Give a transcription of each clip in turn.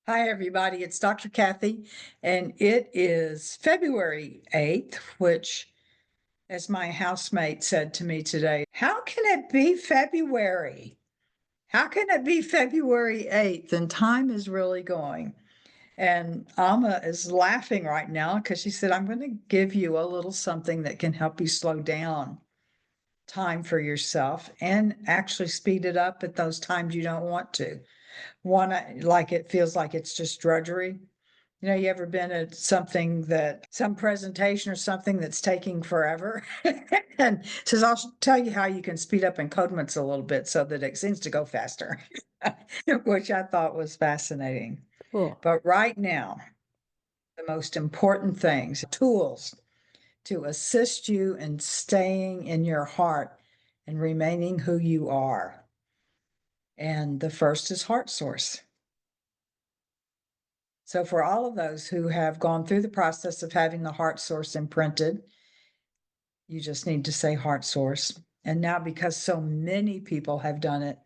Hi, everybody. It's Dr. Kathy, and it is February 8th, which, as my housemate said to me today, how can it be February? How can it be February 8th? And time is really going. And Amma is laughing right now because she said, I'm going to give you a little something that can help you slow down time for yourself and actually speed it up at those times you don't want to. One, like it feels like it's just drudgery. You ever been at something that some presentation or something that's taking forever? And says, I'll tell you how you can speed up encodements a little bit so that it seems to go faster, which I thought was fascinating. Cool. But right now, the most important things, tools to assist you in staying in your heart and remaining who you are. And the first is heart source. So, for all of those who have gone through the process of having the heart source imprinted, you just need to say heart source. And now, because so many people have done it,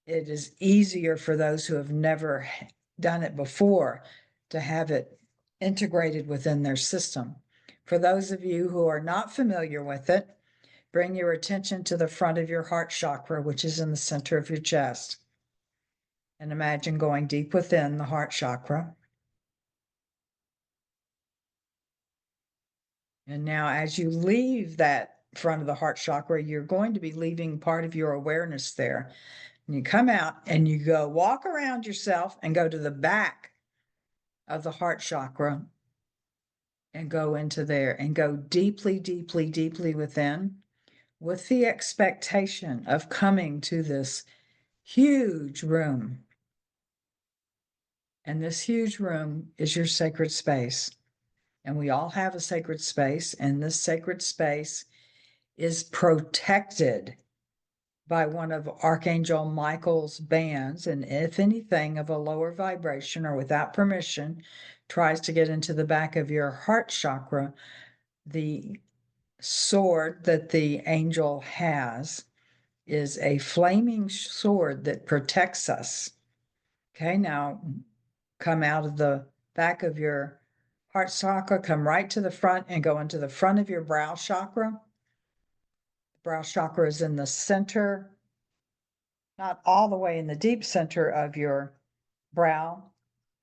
it is easier for those who have never done it before to have it integrated within their system. For those of you who are not familiar with it, bring your attention to the front of your heart chakra, which is in the center of your chest. And imagine going deep within the heart chakra. And now, as you leave that front of the heart chakra, you're going to be leaving part of your awareness there. And you come out and you go walk around yourself and go to the back of the heart chakra and go into there and go deeply, deeply, deeply within with the expectation of coming to this huge room. And this huge room is your sacred space. And we all have a sacred space, and this sacred space is protected by one of Archangel Michael's bands. And if anything of a lower vibration or without permission tries to get into the back of your heart chakra, the sword that the angel has is a flaming sword that protects us. Okay, now come out of the back of your heart chakra, come right to the front and go into the front of your brow chakra. The brow chakra is in the center, not all the way in the deep center of your brow,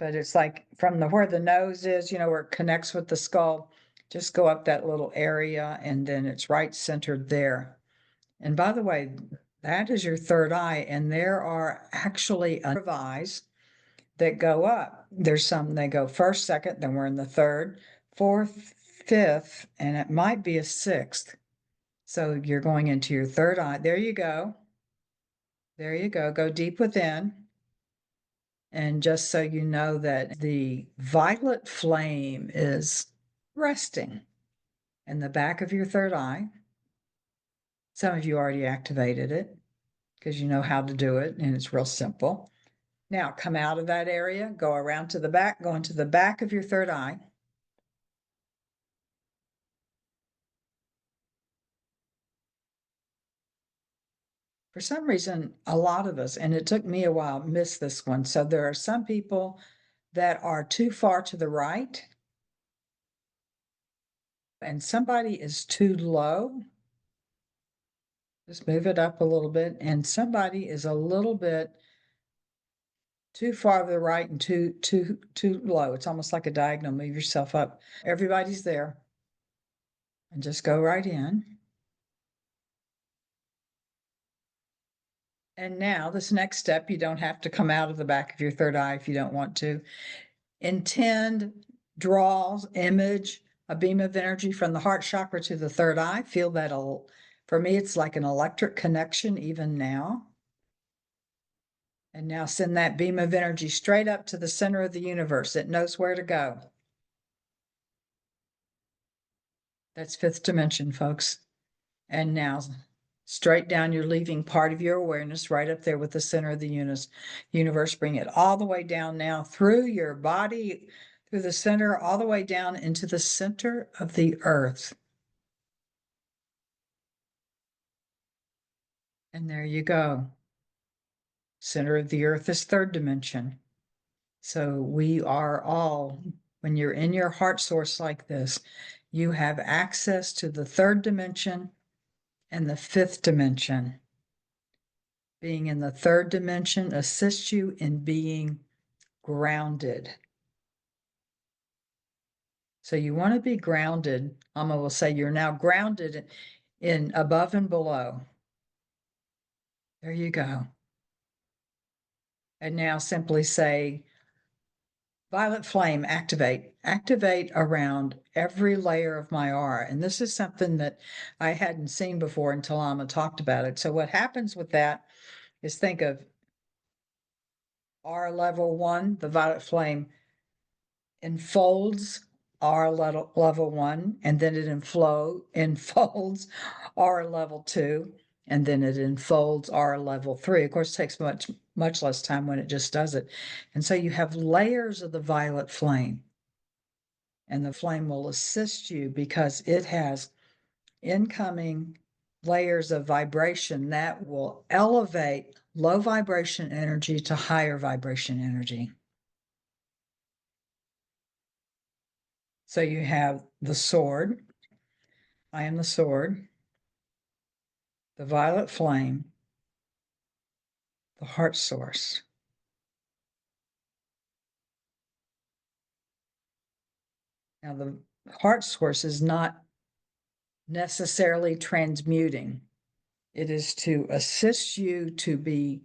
but it's like from where the nose is, where it connects with the skull. Just go up that little area and then it's right centered there. And by the way, that is your third eye, and there are actually eyes that go up. There's some they go first, second, then we're in the third, fourth, fifth, and it might be a sixth. So you're going into your third eye. There you go. There you go. Go deep within. And just so you know that the violet flame is resting in the back of your third eye. Some of you already activated it because you know how to do it, and it's real simple. Now come out of that area, go around to the back, go into the back of your third eye. For some reason, a lot of us, and it took me a while, missed this one. So there are some people that are too far to the right, and somebody is too low. Just move it up a little bit, and somebody is a little bit too far to the right and too low. It's almost like a diagonal. Move yourself up. Everybody's there, and just go right in. And now, this next step, you don't have to come out of the back of your third eye if you don't want to. Intend, draws, image a beam of energy from the heart chakra to the third eye. Feel that, for me, it's like an electric connection even now. And now send that beam of energy straight up to the center of the universe. It knows where to go. That's fifth dimension, folks. And now straight down, you're leaving part of your awareness right up there with the center of the universe. Bring it all the way down now through your body, through the center, all the way down into the center of the earth. And there you go. Center of the earth is third dimension. So we are all, when you're in your heart source like this, you have access to the third dimension and the fifth dimension. Being in the third dimension assists you in being grounded. So you want to be grounded. Amma will say you're now grounded in above and below. There you go. And now simply say, violet flame, activate, activate around every layer of my aura. And this is something that I hadn't seen before until Amma talked about it. So what happens with that is think of aura level 1, the violet flame enfolds aura level 1, and then it enfolds aura level 2, and then it enfolds aura level 3. Of course, it takes much less time when it just does it. And so you have layers of the violet flame, and the flame will assist you because it has incoming layers of vibration that will elevate low vibration energy to higher vibration energy. So you have the sword. I am the sword, the violet flame, the heart source. Now, the heart source is not necessarily transmuting, it is to assist you to be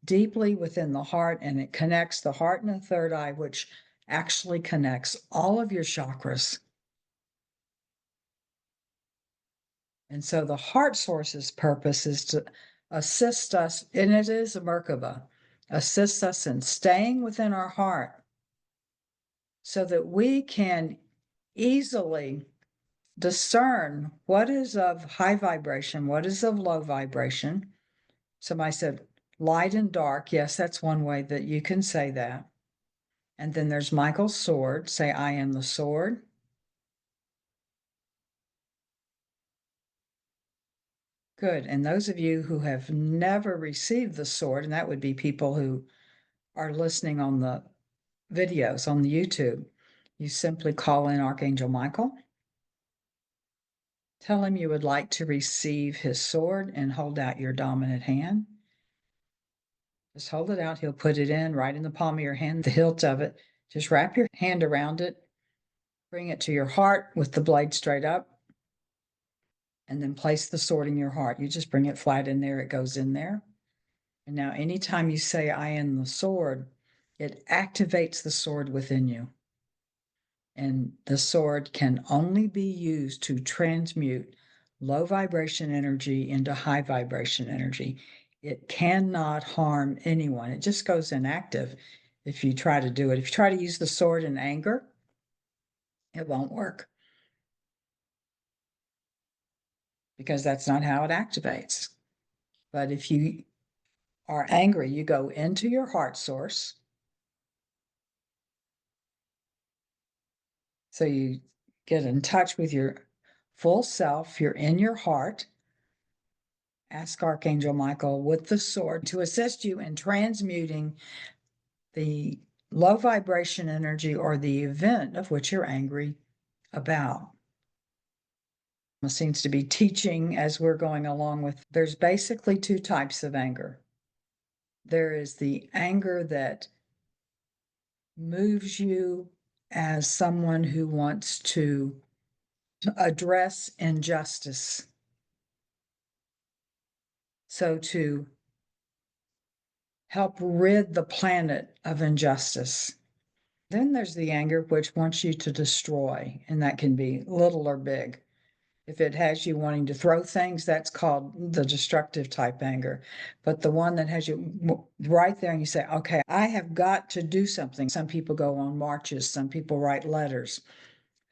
deeply within the heart, and it connects the heart and the third eye, which actually connects all of your chakras. And so the heart source's purpose is to assist us, and it is a Merkaba, assists us in staying within our heart so that we can easily discern what is of high vibration, what is of low vibration. Somebody said light and dark. Yes, that's one way that you can say that. And then there's Michael's sword. Say, I am the sword. Good. And those of you who have never received the sword, and that would be people who are listening on the videos on the YouTube, you simply call in Archangel Michael. Tell him you would like to receive his sword and hold out your dominant hand. Just hold it out. He'll put it in right in the palm of your hand, the hilt of it. Just wrap your hand around it, bring it to your heart with the blade straight up, and then place the sword in your heart. You just bring it flat in there, it goes in there. And now, anytime you say, I am the sword, it activates the sword within you. And the sword can only be used to transmute low vibration energy into high vibration energy. It cannot harm anyone. It just goes inactive if you try to do it. If you try to use the sword in anger, it won't work because that's not how it activates. But if you are angry, you go into your heart source. So you get in touch with your full self, you're in your heart. Ask Archangel Michael with the sword to assist you in transmuting the low vibration energy or the event of which you're angry about. It seems to be teaching as we're going along with. There's basically two types of anger. There is the anger that moves you as someone who wants to address injustice. So to help rid the planet of injustice. Then there's the anger which wants you to destroy, and that can be little or big. If it has you wanting to throw things, that's called the destructive type anger. But the one that has you right there and you say, okay, I have got to do something. Some people go on marches, some people write letters,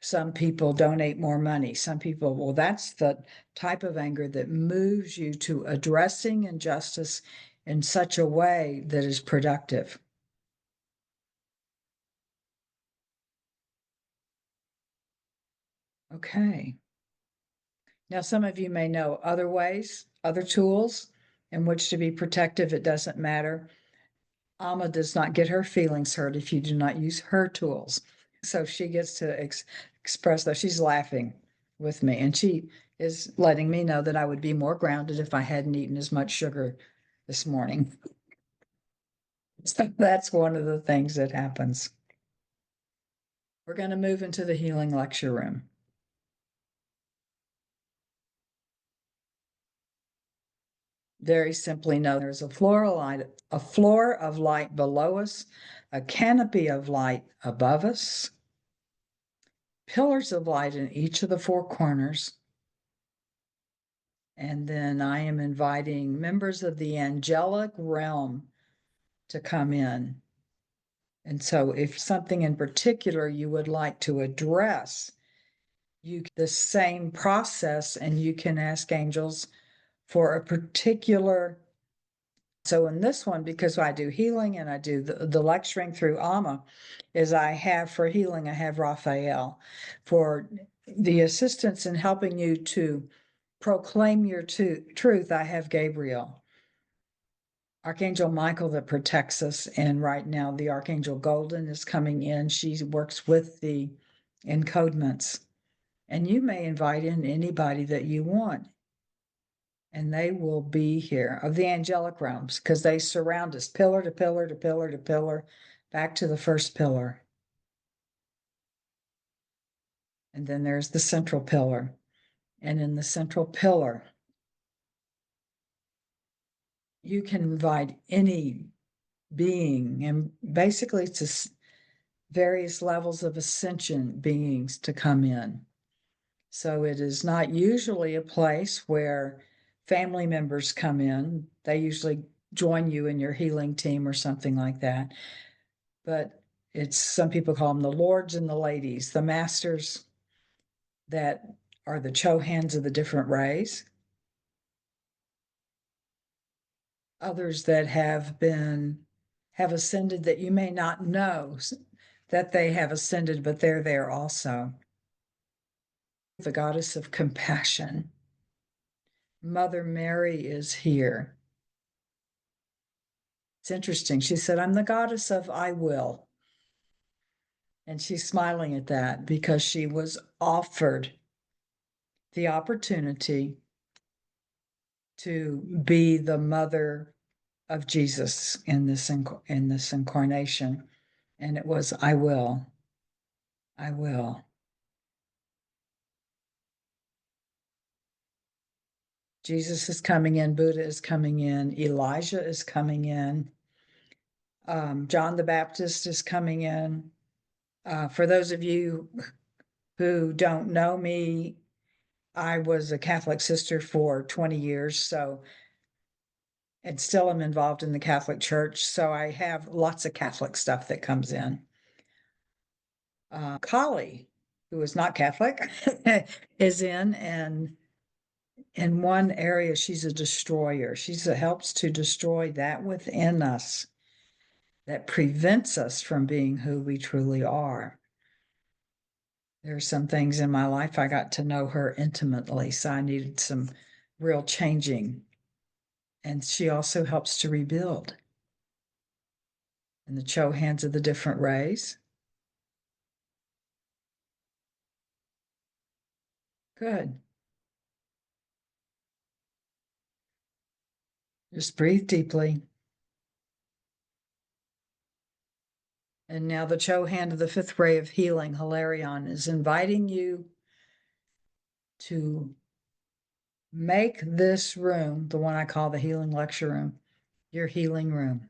some people donate more money, some people, well, that's the type of anger that moves you to addressing injustice in such a way that is productive. Okay. Now, some of you may know other ways, other tools in which to be protective. It doesn't matter. Amma does not get her feelings hurt if you do not use her tools. So she gets to express that. She's laughing with me, and she is letting me know that I would be more grounded if I hadn't eaten as much sugar this morning. So that's one of the things that happens. We're going to move into the healing lecture room. Very simply, know there's a floor of light below us, a canopy of light above us, pillars of light in each of the four corners. And then I am inviting members of the angelic realm to come in. And so if something in particular you would like to address, the same process, and you can ask angels for a particular. So in this one, because I do healing and I do the lecturing through Amma, is I have for healing, I have Raphael. For the assistance in helping you to proclaim your truth, I have Gabriel. Archangel Michael that protects us. And right now the Archangel Golden is coming in. She works with the encodements. And you may invite in anybody that you want. And they will be here of the angelic realms because they surround us pillar to pillar to pillar to pillar, back to the first pillar. And then there's the central pillar. And in the central pillar, you can invite any being, and basically it's various levels of ascension beings to come in. So it is not usually a place where family members come in. They usually join you in your healing team or something like that. But it's, some people call them the lords and the ladies, the masters that are the Chohans of the different rays. Others that have ascended that you may not know that they have ascended, but they're there also. The goddess of compassion. Mother Mary is here. It's interesting. She said, I'm the goddess of I will. And she's smiling at that because she was offered the opportunity to be the mother of Jesus in this incarnation. And it was, I will. I will. Jesus is coming in, Buddha is coming in, Elijah is coming in, John the Baptist is coming in. For those of you who don't know me, I was a Catholic sister for 20 years, so, and still am involved in the Catholic Church. So I have lots of Catholic stuff that comes in. Kali, who is not Catholic, is in, and in one area, she's a destroyer. She helps to destroy that within us that prevents us from being who we truly are. There are some things in my life I got to know her intimately, so I needed some real changing. And she also helps to rebuild. And the Chohans of the different rays. Good. Just breathe deeply. And now the Chohan of the fifth ray of healing, Hilarion, is inviting you to make this room, the one I call the healing lecture room, your healing room.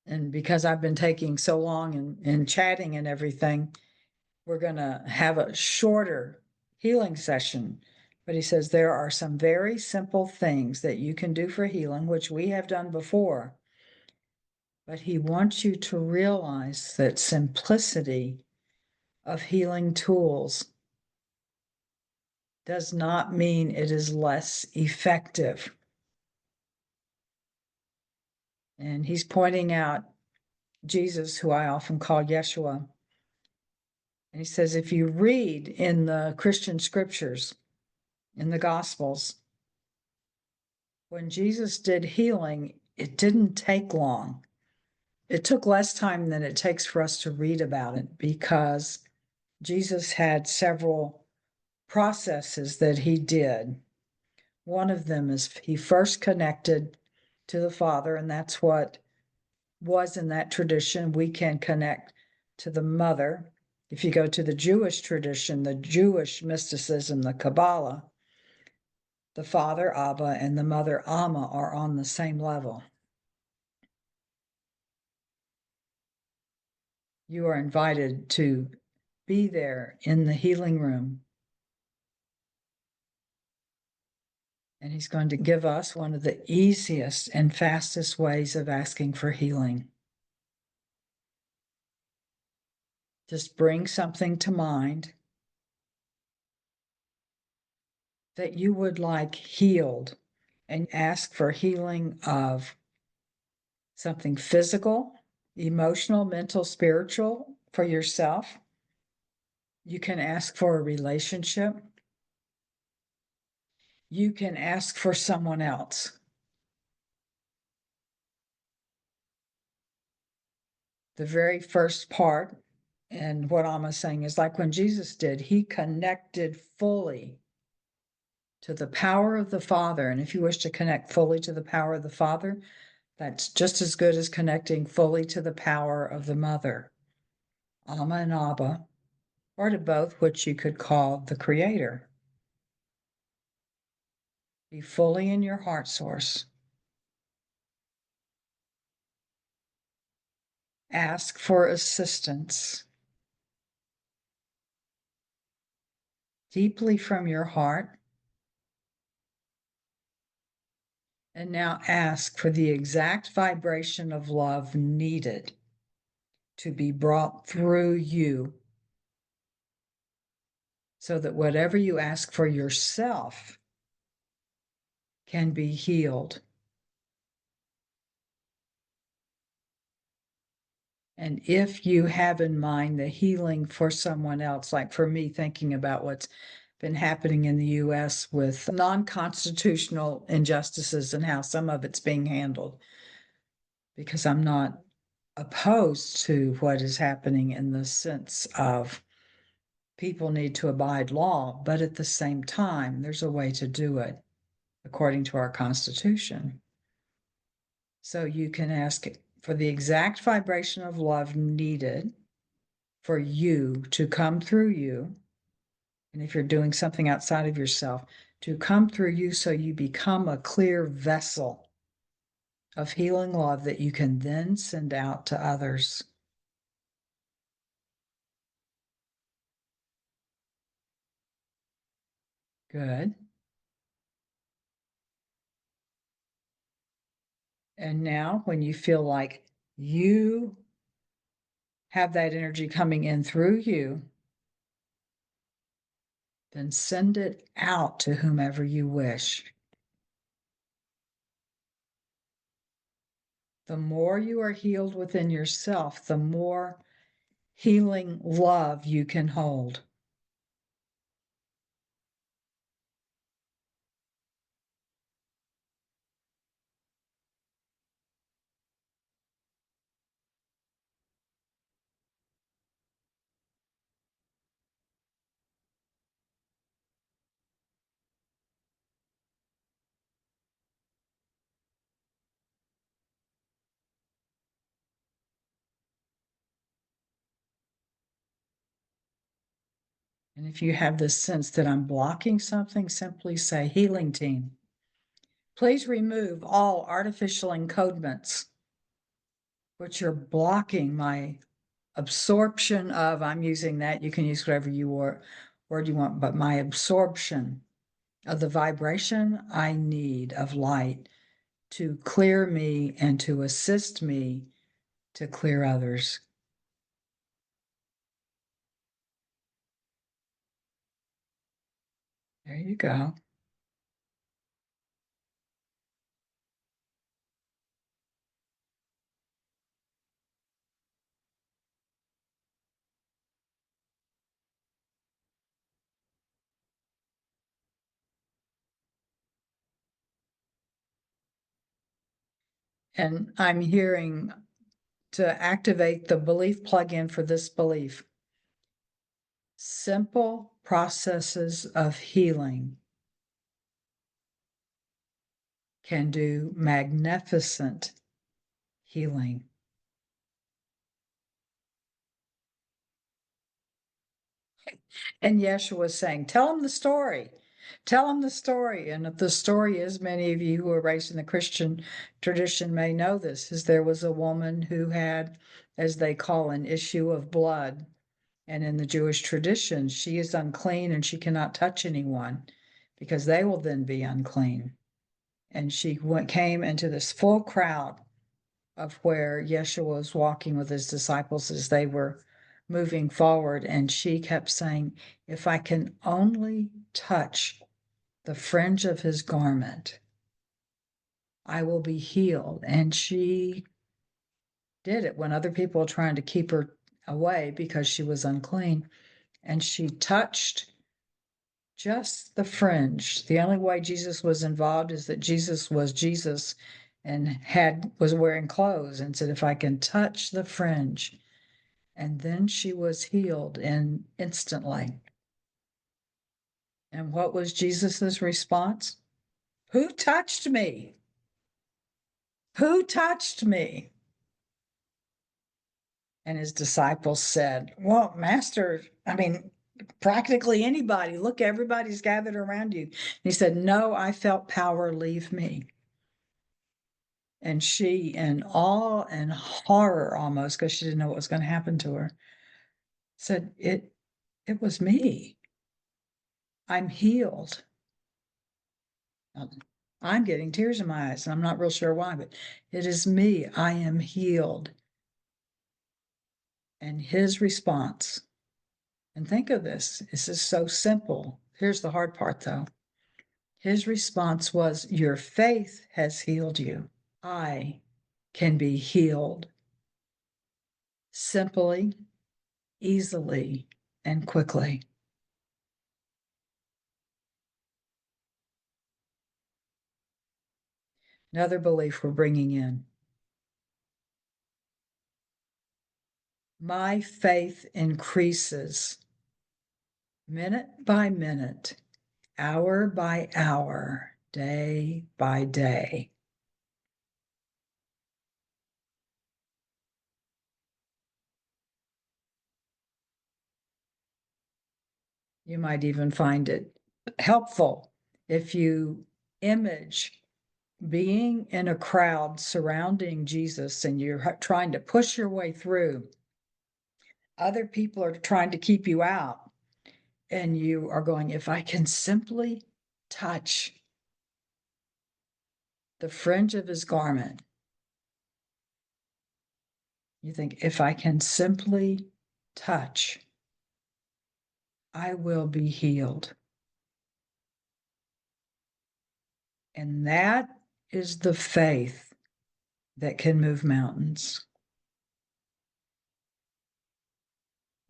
And because I've been taking so long and chatting and everything, we're going to have a shorter healing session. But he says there are some very simple things that you can do for healing, which we have done before. But he wants you to realize that simplicity of healing tools does not mean it is less effective. And he's pointing out Jesus, who I often call Yeshua. And he says, if you read in the Christian scriptures, in the Gospels, When Jesus did healing, it didn't take long. It took less time than it takes for us to read about it because Jesus had several processes that he did. One of them is he first connected to the Father, and that's what was in that tradition. We can connect to the Mother. If you go to the Jewish tradition, the Jewish mysticism, the Kabbalah, the Father, Abba, and the Mother, Amma, are on the same level. You are invited to be there in the healing room. And he's going to give us one of the easiest and fastest ways of asking for healing. Just bring something to mind that you would like healed and ask for healing of something physical, emotional, mental, spiritual for yourself. You can ask for a relationship. You can ask for someone else. The very first part, and what Amma is saying is like when Jesus did, he connected fully to the power of the Father. And if you wish to connect fully to the power of the Father, that's just as good as connecting fully to the power of the Mother. Amma and Abba, or to both, which you could call the Creator. Be fully in your heart source. Ask for assistance deeply from your heart. And now ask for the exact vibration of love needed to be brought through you so that whatever you ask for yourself can be healed. And if you have in mind the healing for someone else, like for me, thinking about what's been happening in the US with non-constitutional injustices and how some of it's being handled, because I'm not opposed to what is happening in the sense of people need to abide law, but at the same time, there's a way to do it according to our Constitution. So you can ask for the exact vibration of love needed for you to come through you. And if you're doing something outside of yourself, to come through you so you become a clear vessel of healing love that you can then send out to others. Good. And now, when you feel like you have that energy coming in through you, then send it out to whomever you wish. The more you are healed within yourself, the more healing love you can hold. And if you have this sense that I'm blocking something, simply say, Healing team, please remove all artificial encodements which are blocking my absorption of, I'm using that, you can use whatever word you want, but my absorption of the vibration I need of light to clear me and to assist me to clear others. There you go. And I'm hearing to activate the belief plug-in for this belief. Simple processes of healing can do magnificent healing. And Yeshua was saying, tell them the story. Tell them the story. And if the story is, many of you who are raised in the Christian tradition may know this, is there was a woman who had, as they call, an issue of blood. And in the Jewish tradition, she is unclean and she cannot touch anyone because they will then be unclean. And she came into this full crowd of where Yeshua was walking with his disciples as they were moving forward. And she kept saying, if I can only touch the fringe of his garment, I will be healed. And she did it when other people were trying to keep her away because she was unclean. And she touched just the fringe. The only way Jesus was involved is that Jesus was Jesus and was wearing clothes, and said, if I can touch the fringe. And then she was healed instantly. And what was Jesus's response? Who touched me? Who touched me? And his disciples said, well, Master, I mean, practically anybody. Look, everybody's gathered around you. And he said, no, I felt power leave me. And she, in awe and horror almost, because she didn't know what was going to happen to her, said, it was me. I'm healed. I'm getting tears in my eyes, and I'm not real sure why, but it is me. I am healed. And his response, and think of this is so simple. Here's the hard part, though. His response was, your faith has healed you. I can be healed simply, easily, and quickly. Another belief we're bringing in. My faith increases minute by minute, hour by hour, day by day. You might even find it helpful if you image being in a crowd surrounding Jesus and you're trying to push your way through. Other people are trying to keep you out, and you are going, if I can simply touch the fringe of his garment. You think, if I can simply touch, I will be healed. And that is the faith that can move mountains.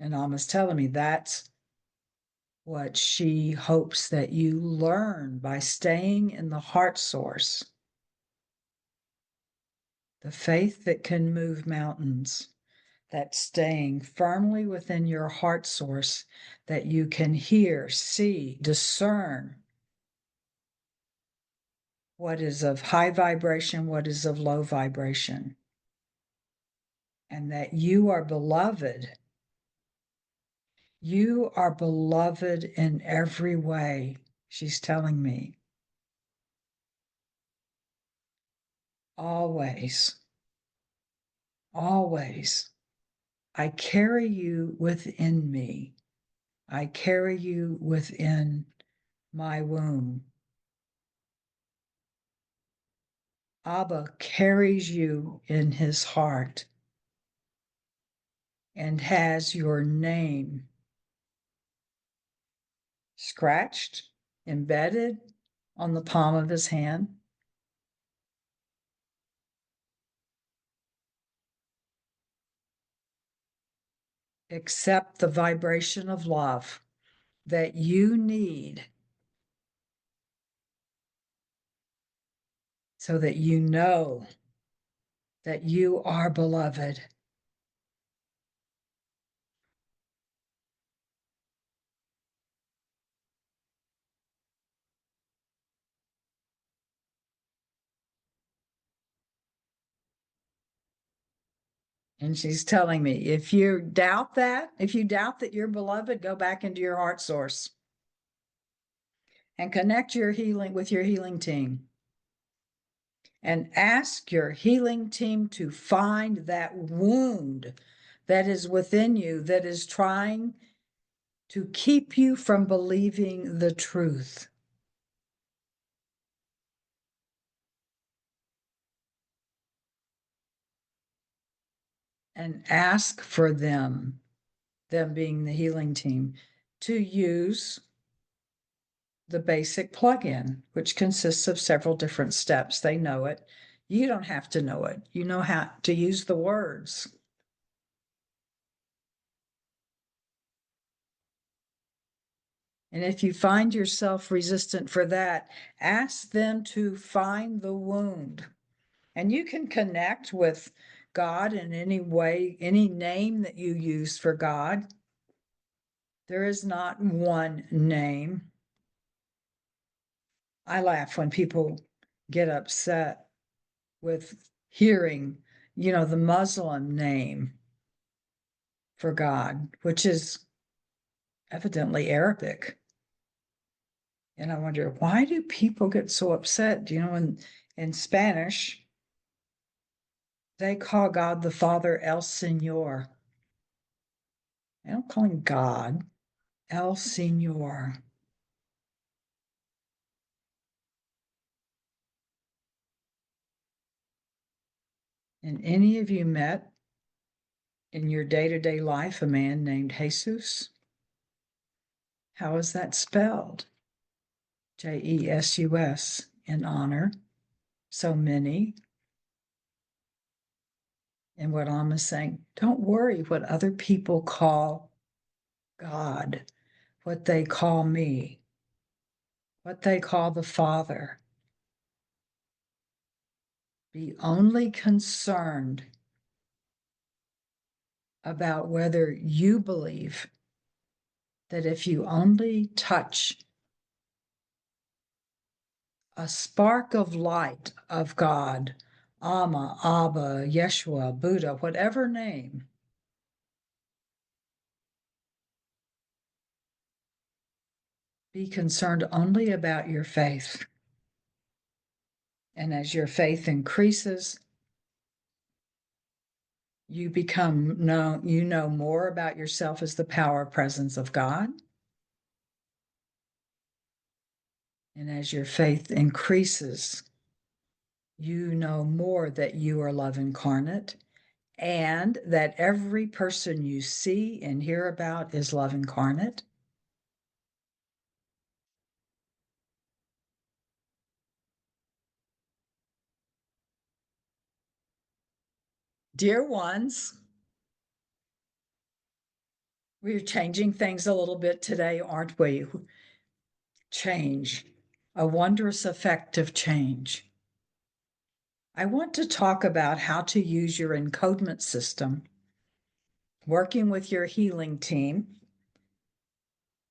And Alma's telling me that's what she hopes that you learn by staying in the heart source. The faith that can move mountains, that staying firmly within your heart source, that you can hear, see, discern what is of high vibration, what is of low vibration, and that you are beloved. You are beloved in every way, she's telling me. Always, always. I carry you within me. I carry you within my womb. Abba carries you in his heart and has your name scratched, embedded on the palm of his hand. Accept the vibration of love that you need so that you know that you are beloved. And she's telling me, if you doubt that you're beloved, go back into your heart source and connect your healing with your healing team and ask your healing team to find that wound that is within you that is trying to keep you from believing the truth. And ask for them being the healing team, to use the basic plugin, which consists of several different steps. They know it. You don't have to know it. You know how to use the words. And if you find yourself resistant for that, ask them to find the wound. And you can connect with God in any way, any name that you use for God. There is not one name. I laugh when people get upset with hearing, the Muslim name for God, which is evidently Arabic. And I wonder, why do people get so upset? In Spanish, they call God the Father El Señor. They don't call him God, El Señor. And any of you met in your day-to-day life a man named Jesus? How is that spelled? Jesus, in honor. So many. And what Amma is saying, don't worry what other people call God, what they call me, what they call the Father. Be only concerned about whether you believe that if you only touch a spark of light of God, Amma, Abba, Yeshua, Buddha, whatever name, be concerned only about your faith. And as your faith increases, you know more about yourself as the power presence of God. And as your faith increases, you know more that you are love incarnate and that every person you see and hear about is love incarnate. Dear ones, we're changing things a little bit today, aren't we? Change, a wondrous effect of change. I want to talk about how to use your encodement system, working with your healing team,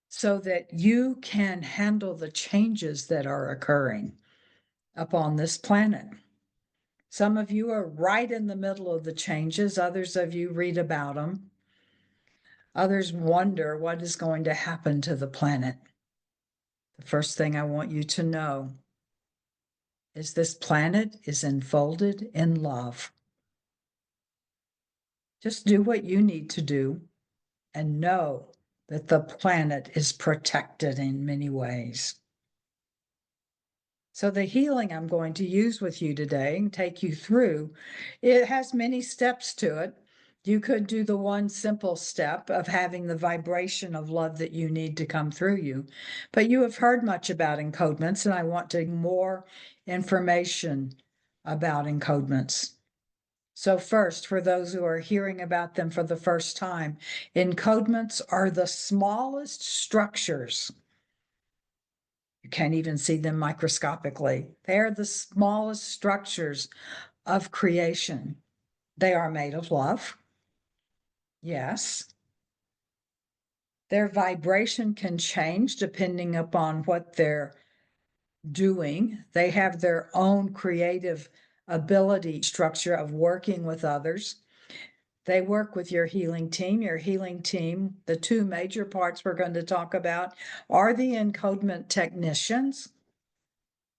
so that you can handle the changes that are occurring upon this planet. Some of you are right in the middle of the changes, others of you read about them. Others wonder what is going to happen to the planet. The first thing I want you to know is this planet is enfolded in love. Just do what you need to do and know that the planet is protected in many ways. So the healing I'm going to use with you today and take you through, it has many steps to it. You could do the one simple step of having the vibration of love that you need to come through you. But you have heard much about encodements, and I want to more information about encodements. So first, for those who are hearing about them for the first time, encodements are the smallest structures. You can't even see them microscopically. They are the smallest structures of creation. They are made of love. Yes. Their vibration can change depending upon what they're doing. They have their own creative ability structure of working with others. They work with your healing team. Your healing team, the two major parts we're going to talk about are the encodement technicians.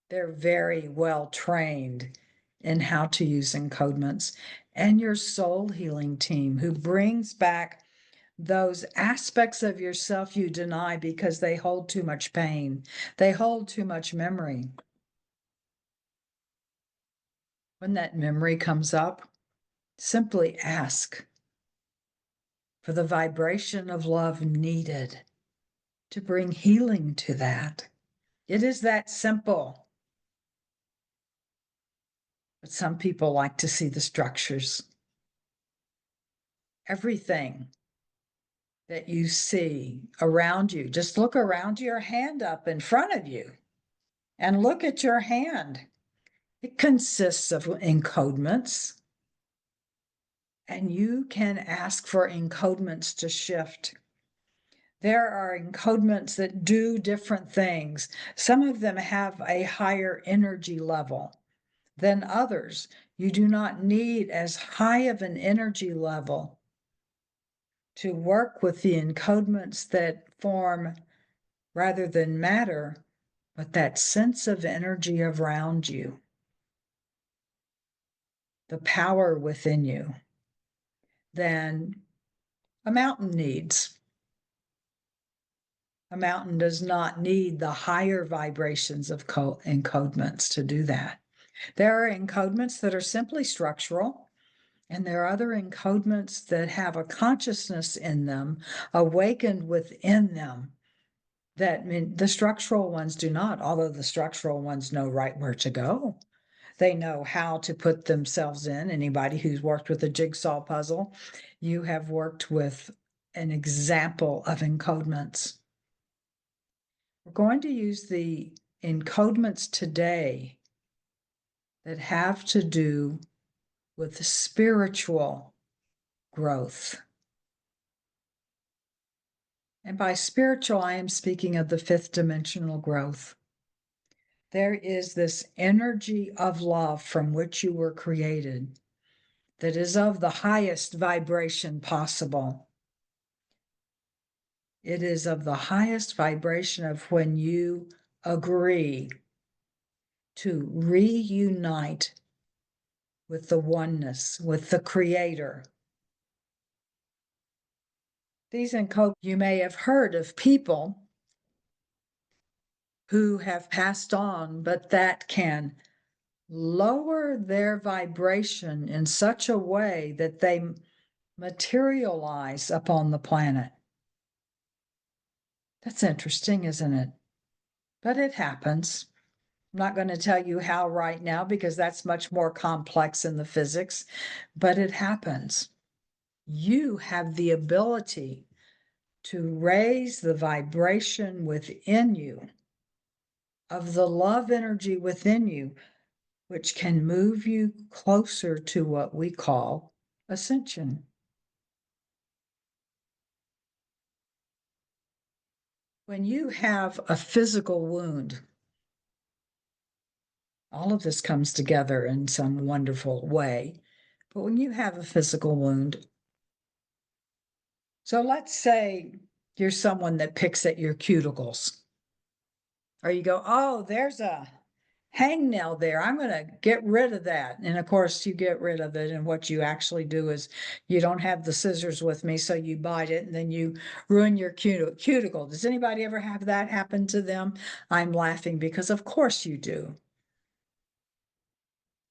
They're very well trained in how to use encodements, and your soul healing team, who brings back those aspects of yourself you deny because they hold too much pain, they hold too much memory. When that memory comes up, simply ask for the vibration of love needed to bring healing to that. It is that simple. But some people like to see the structures. Everything that you see around you, just look around your hand up in front of you and look at your hand. It consists of encodements, and you can ask for encodements to shift. There are encodements that do different things. Some of them have a higher energy level than others. You do not need as high of an energy level to work with the encodements that form rather than matter, but that sense of energy around you, the power within you, than a mountain needs. A mountain does not need the higher vibrations of encodements to do that. There are encodements that are simply structural, and there are other encodements that have a consciousness in them, awakened within them. That mean the structural ones do not, although the structural ones know right where to go. They know how to put themselves in. Anybody who's worked with a jigsaw puzzle, you have worked with an example of encodements. We're going to use the encodements today that have to do with spiritual growth. And by spiritual, I am speaking of the fifth dimensional growth. There is this energy of love from which you were created that is of the highest vibration possible. It is of the highest vibration of when you agree to reunite with the oneness, with the Creator. These encode, you may have heard of people who have passed on, but that can lower their vibration in such a way that they materialize upon the planet. That's interesting, isn't it? But it happens. I'm not going to tell you how right now because that's much more complex in the physics, but it happens. You have the ability to raise the vibration within you of the love energy within you, which can move you closer to what we call ascension. When you have a physical wound, all of this comes together in some wonderful way. But when you have a physical wound, so let's say you're someone that picks at your cuticles, or you go, oh, there's a hangnail there. I'm going to get rid of that. And of course, you get rid of it. And what you actually do is you don't have the scissors with me, so you bite it and then you ruin your cuticle. Does anybody ever have that happen to them? I'm laughing because, of course, you do.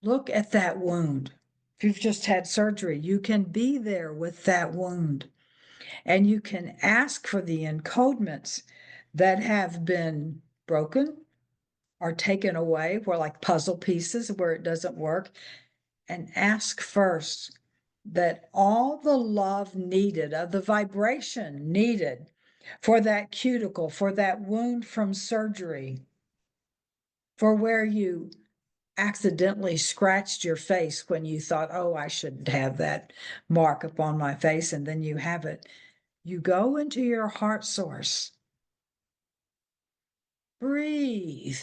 Look at that wound. If you've just had surgery, you can be there with that wound and you can ask for the encodements that have been broken or taken away, where like puzzle pieces where it doesn't work, and ask first that all the love needed, of the vibration needed for that cuticle, for that wound from surgery, for where you accidentally scratched your face when you thought, oh, I shouldn't have that mark upon my face, and then you have it. You go into your heart source, breathe,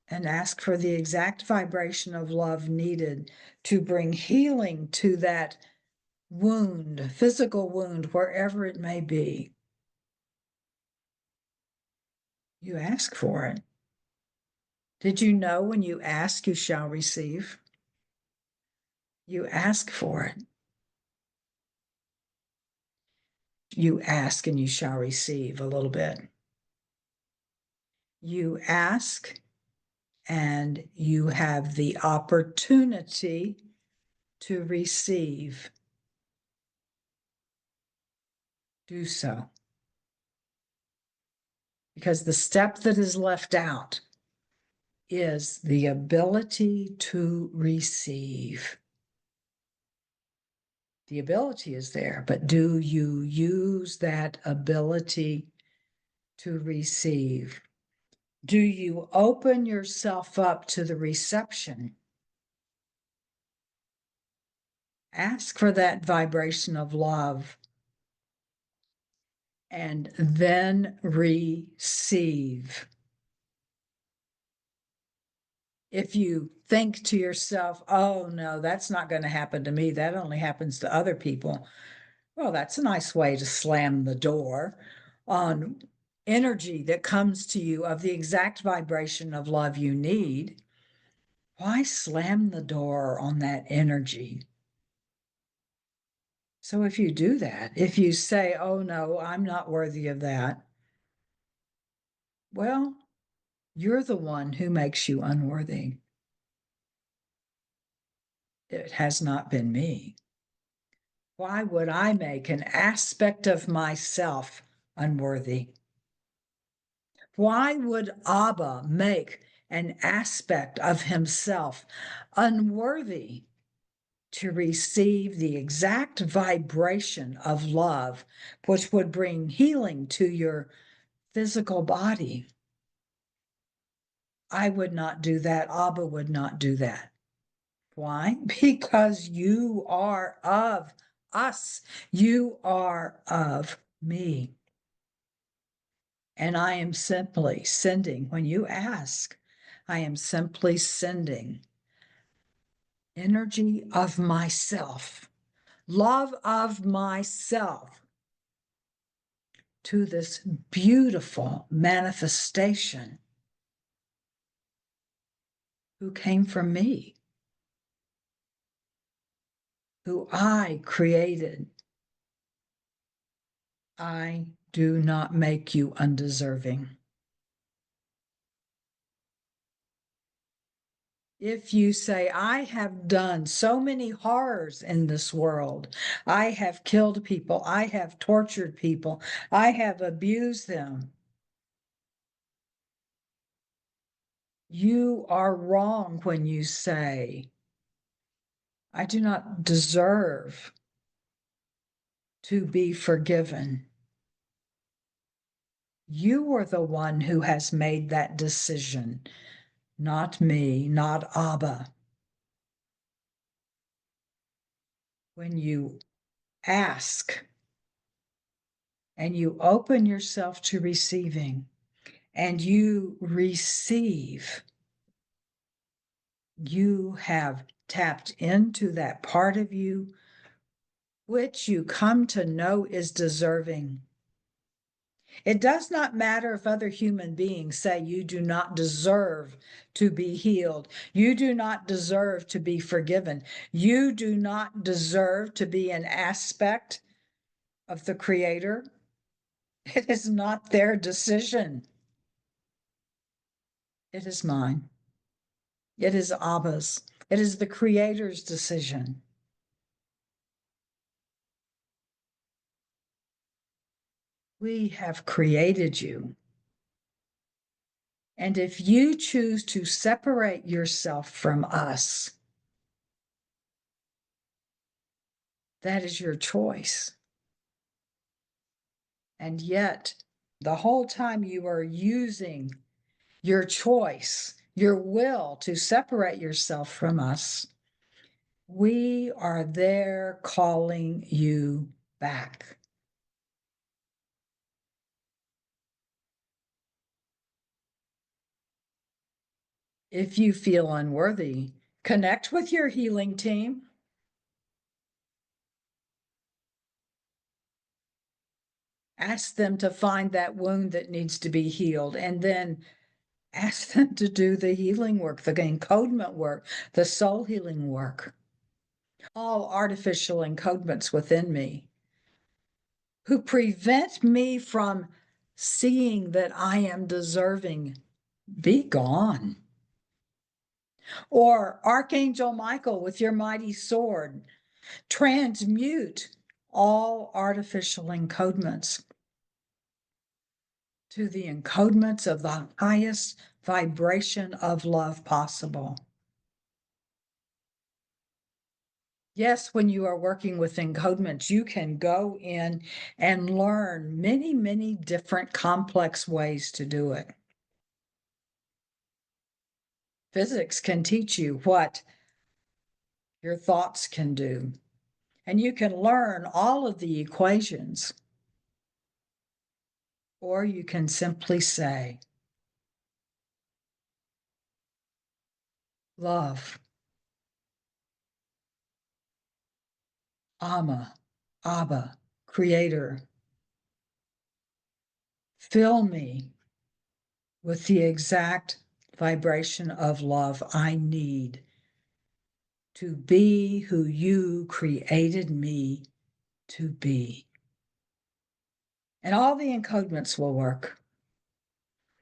and ask for the exact vibration of love needed to bring healing to that wound, physical wound, wherever it may be. You ask for it. Did you know when you ask, you shall receive? You ask for it. You ask and you shall receive a little bit. You ask and you have the opportunity to receive. Do so. Because the step that is left out is the ability to receive. The ability is there, but do you use that ability to receive? Do you open yourself up to the reception? Ask for that vibration of love and then receive. If you think to yourself, oh no, that's not going to happen to me, that only happens to other people. Well, that's a nice way to slam the door on energy that comes to you of the exact vibration of love you need. Why slam the door on that energy? So if you do that, if you say, oh no, I'm not worthy of that, well, you're the one who makes you unworthy. It has not been me. Why would I make an aspect of myself unworthy? Why would Abba make an aspect of himself unworthy to receive the exact vibration of love, which would bring healing to your physical body? I would not do that. Abba would not do that. Why? Because you are of us. You are of me. And I am simply sending, when you ask, I am simply sending energy of myself, love of myself to this beautiful manifestation who came from me, who I created. I do not make you undeserving. If you say, I have done so many horrors in this world, I have killed people, I have tortured people, I have abused them, you are wrong when you say, I do not deserve to be forgiven. You are the one who has made that decision, not me, not Abba. When you ask and you open yourself to receiving and you receive, you have tapped into that part of you which you come to know is deserving. It does not matter if other human beings say you do not deserve to be healed. You do not deserve to be forgiven. You do not deserve to be an aspect of the Creator. It is not their decision. It is mine. It is Abba's. It is the Creator's decision. We have created you. And if you choose to separate yourself from us, that is your choice. And yet, the whole time you are using your choice, your will to separate yourself from us, we are there calling you back. If you feel unworthy, connect with your healing team. Ask them to find that wound that needs to be healed, and then ask them to do the healing work, the encodement work, the soul healing work. All artificial encodements within me who prevent me from seeing that I am deserving, be gone. Or Archangel Michael with your mighty sword, transmute all artificial encodements to the encodements of the highest vibration of love possible. Yes, when you are working with encodements, you can go in and learn many, many different complex ways to do it. Physics can teach you what your thoughts can do, and you can learn all of the equations, or you can simply say, love, Amma, Abba, Creator, fill me with the exact vibration of love I need to be who you created me to be. And all the encodements will work.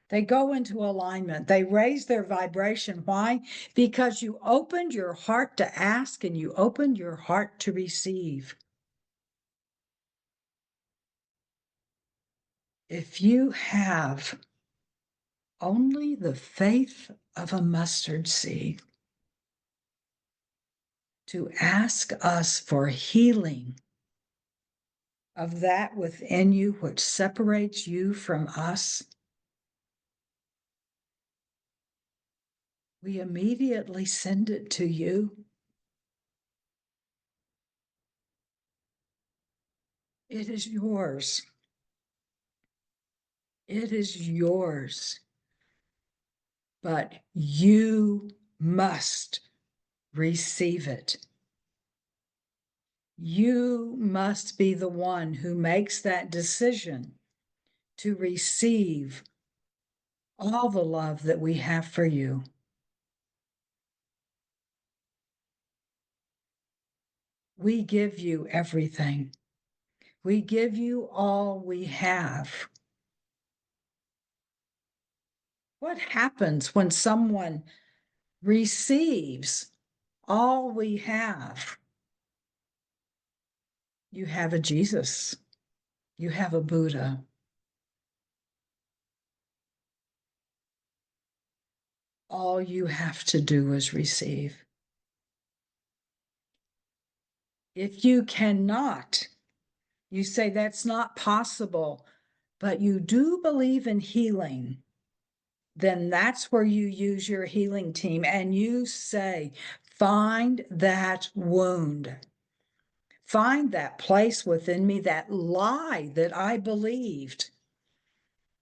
They go into alignment. They raise their vibration. Why? Because you opened your heart to ask and you opened your heart to receive. If you have only the faith of a mustard seed to ask us for healing of that within you which separates you from us, we immediately send it to you. It is yours. It is yours. But you must receive it. You must be the one who makes that decision to receive all the love that we have for you. We give you everything. We give you all we have. What happens when someone receives all we have? You have a Jesus. You have a Buddha. All you have to do is receive. If you cannot, you say that's not possible, but you do believe in healing, then that's where you use your healing team and you say, find that wound. Find that place within me, that lie that I believed,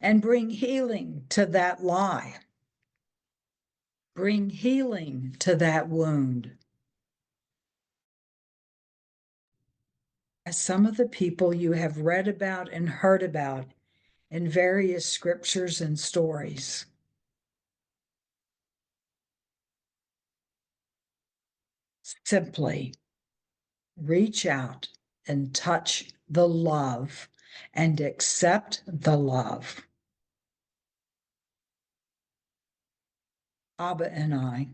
and bring healing to that lie. Bring healing to that wound. As some of the people you have read about and heard about in various scriptures and stories, simply reach out and touch the love and accept the love. Abba and I,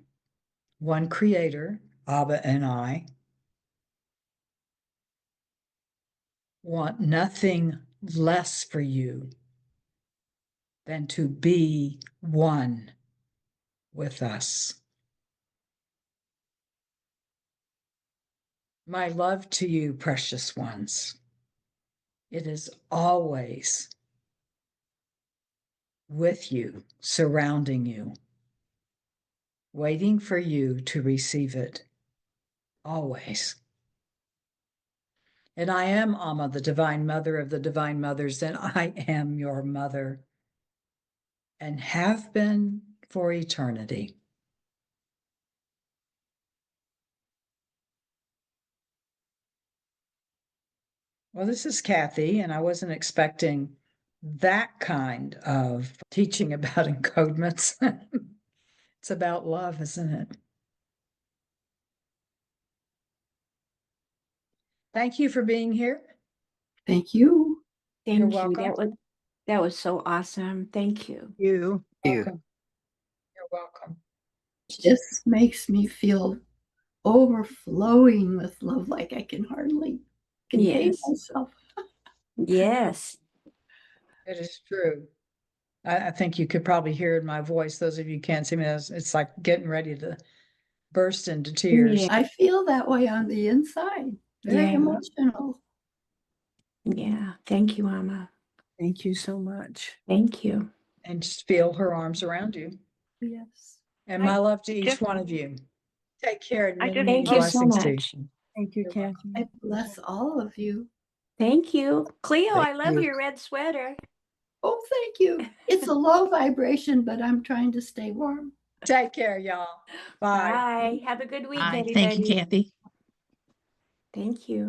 one creator, Abba and I, want nothing less for you than to be one with us. My love to you, precious ones. It is always with you, surrounding you. waiting for you to receive it. Always. And I am Amma, the divine mother of the divine mothers, and I am your mother and have been for eternity. Well, this is Kathy, and I wasn't expecting that kind of teaching about encodements. It's about love, isn't it? Thank you for being here. Thank you. Thank You're you. welcome. That was so awesome. Thank you. You. Welcome. You're welcome. This makes me feel overflowing with love, like I can hardly contain Yes. myself. Yes. It is true. I think you could probably hear in my voice. Those of you who can't see me, it's like getting ready to burst into tears. Yeah. I feel that way on the inside. Very Yeah. emotional. Yeah. Thank you, Amma. Thank you so much. Thank you. And just feel her arms around you. Yes. And my love to each just- one of you. Take care and many, just- many Thank you so blessings to much. you. Thank you, You're Kathy. I bless all of you. Thank you. Cleo, Thank I love you. your red sweater. Oh, thank you. It's a low vibration, but I'm trying to stay warm. Take care, y'all. Bye. Bye. Have a good week, Bye. everybody. Thank you, Kathy. Thank you.